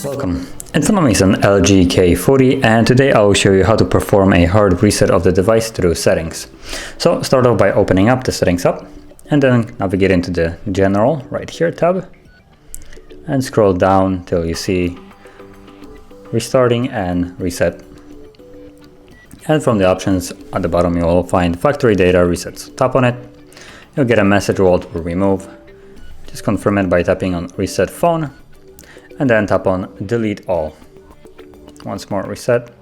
Welcome. In front of me is an LG K40, and today I will show you how to perform a hard reset of the device through settings. So start off by opening up the settings app and then navigate into the general right here tab and scroll down till you see restarting and reset. And from the options at the bottom you will find factory data resets. Tap on it, you'll get a message what will remove. Just confirm it by tapping on reset phone and then tap on delete all. Once more reset,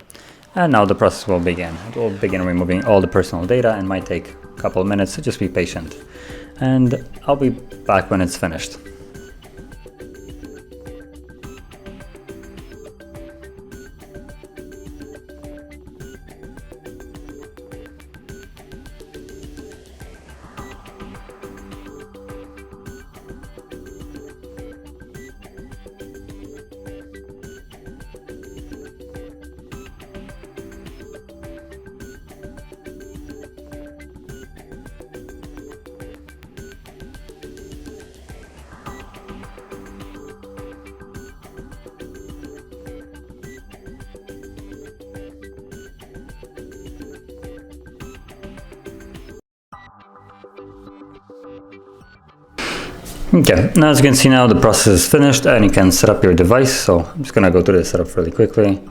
and now the process will begin. It will begin removing all the personal data and might take a couple of minutes, so just be patient. And I'll be back when it's finished. Okay, now as you can see now the process is finished and you can set up your device. So I'm just gonna go through the setup really quickly.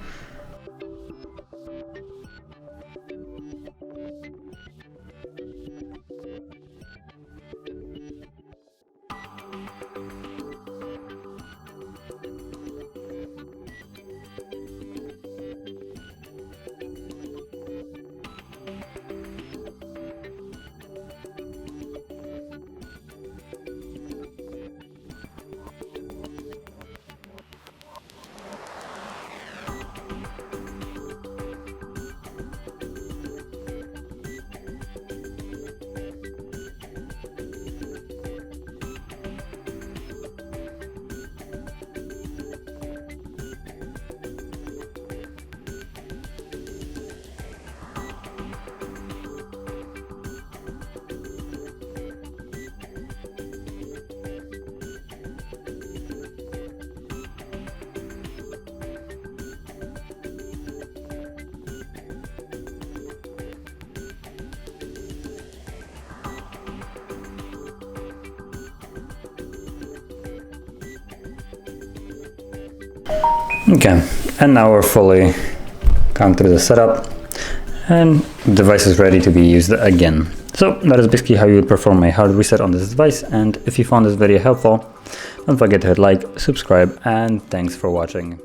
Okay, and now we're fully gone through the setup and the device is ready to be used again. So that is basically how you would perform a hard reset on this device, and if you found this video helpful, don't forget to hit like, subscribe, and thanks for watching.